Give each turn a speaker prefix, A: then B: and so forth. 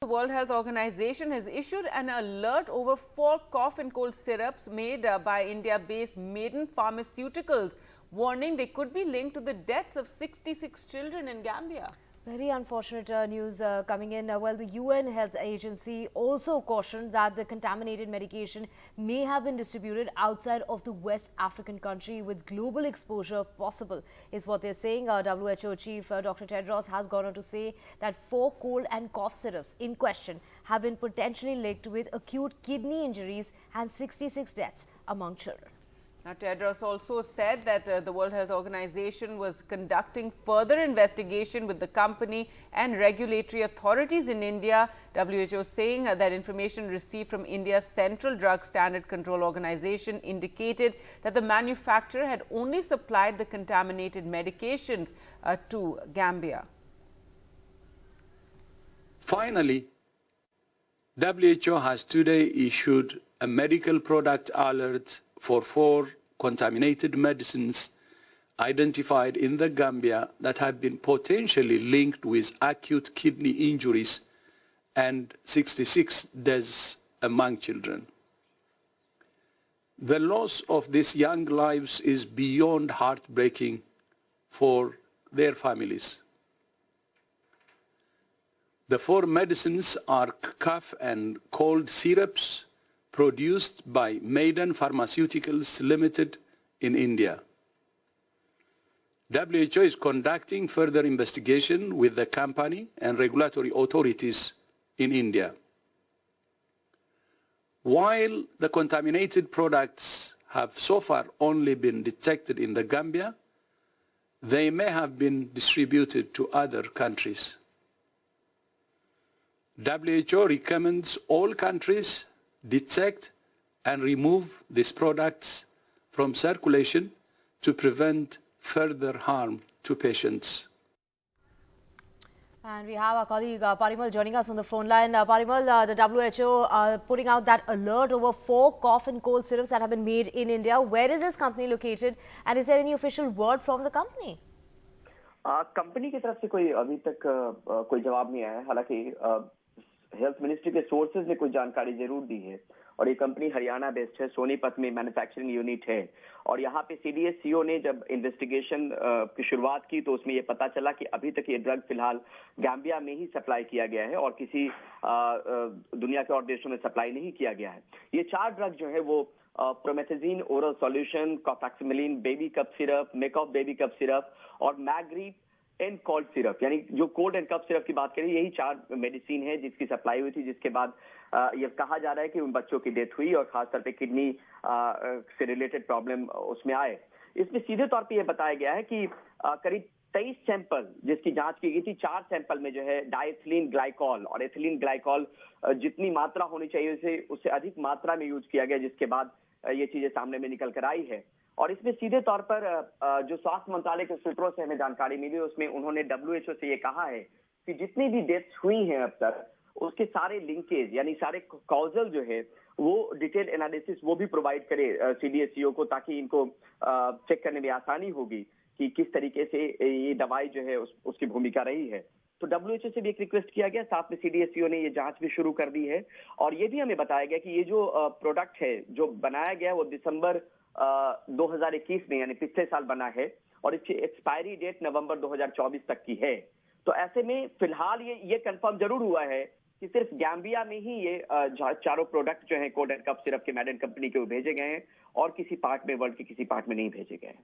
A: World Health Organization has issued an alert over 4 cough and cold syrups made by India-based Maiden Pharmaceuticals, warning they could be linked to the deaths of 66 children in Gambia.
B: Very unfortunate news coming in. Well, the UN Health Agency also cautioned that the contaminated medication may have been distributed outside of the West African country with global exposure possible, is what they're saying. WHO Chief Dr. Tedros has gone on to say that 4 cold and cough syrups in question have been potentially linked with acute kidney injuries and 66 deaths among children.
A: Now, Tedros also said that the World Health Organization was conducting further investigation with the company and regulatory authorities in India. WHO saying that information received from India's Central Drug Standard Control Organization indicated that the manufacturer had only supplied the contaminated medications to Gambia.
C: Finally, WHO has today issued a medical product alert for 4 contaminated medicines identified in the Gambia that have been potentially linked with acute kidney injuries and 66 deaths among children. The loss of these young lives is beyond heartbreaking for their families. The 4 medicines are cough and cold syrups produced by Maiden Pharmaceuticals Limited in India. WHO is conducting further investigation with the company and regulatory authorities in India. While the contaminated products have so far only been detected in the Gambia, they may have been distributed to other countries. WHO recommends all countries detect and remove these products from circulation to prevent further harm to patients.
B: And we have our colleague Parimal joining us on the phone line. Parimal, the WHO putting out that alert over 4 cough and cold syrups that have been made in India. Where is this company located, and is there any official word from the company?
D: Company की तरफ से कोई अभी तक कोई जवाब नहीं आया है। हालांकि हेल्थ मिनिस्ट्री के सोर्सेज ने कुछ जानकारी जरूर दी है और ये कंपनी हरियाणा बेस्ड है, सोनीपत में मैन्युफैक्चरिंग यूनिट है और यहाँ पे सीडीएस-सीओ ने जब इन्वेस्टिगेशन की शुरुआत की तो उसमें ये पता चला कि अभी तक ये ड्रग फिलहाल गैम्बिया में ही सप्लाई किया गया है और किसी दुनिया के और देशों में सप्लाई नहीं किया गया है। ये 4 ड्रग जो है वो प्रोमेथाजीन ओरल सॉल्यूशन, कॉफैक्सिमिलिन बेबी कप सिरप, मेकॉफ बेबी कप सिरप और मैग्रीप एंड कोल्ड सिरप, यानी जो कोल्ड एंड कफ सिरप की बात करें यही 4 मेडिसिन है जिसकी सप्लाई हुई थी, जिसके बाद ये कहा जा रहा है कि उन बच्चों की डेथ हुई और खासतौर पे किडनी से रिलेटेड प्रॉब्लम उसमें आए। इसमें सीधे तौर पे ये बताया गया है कि करीब 23 सैंपल जिसकी जांच की गई थी, 4 सैंपल में जो है डाइथिलीन ग्लाइकॉल और एथिलीन ग्लाइकॉल जितनी मात्रा होनी चाहिए उससे अधिक मात्रा में यूज किया गया, जिसके बाद ये चीजें सामने में निकल कर आई है। और इसमें सीधे तौर पर जो स्वास्थ्य मंत्रालय के सूत्रों से हमें जानकारी मिली उसमें उन्होंने WHO से ये कहा है कि जितनी भी डेथ्स हुई हैं अब तक उसके सारे लिंकेज यानी सारे कॉजल जो है वो डिटेल एनालिसिस वो भी प्रोवाइड करे सीडीएस-सीओ को, ताकि इनको चेक करने में आसानी होगी कि किस तरीके से ये दवाई जो है उसकी भूमिका रही है। तो WHO से भी एक रिक्वेस्ट किया गया, साथ में सीडीएस-सीओ ने ये जांच भी शुरू कर दी है और ये भी हमें बताया गया कि ये जो प्रोडक्ट है जो बनाया गया वो दिसंबर 2021 में यानी पिछले साल बना है और इसकी एक्सपायरी डेट नवंबर 2024 तक की है। तो ऐसे में फिलहाल ये कंफर्म जरूर हुआ है कि सिर्फ गैम्बिया में ही ये 4 प्रोडक्ट जो हैं कोल्ड एंड कफ सिरप के मैडेन कंपनी के वो भेजे गए हैं और किसी पार्ट में वर्ल्ड के किसी पार्ट में नहीं भेजे गए हैं।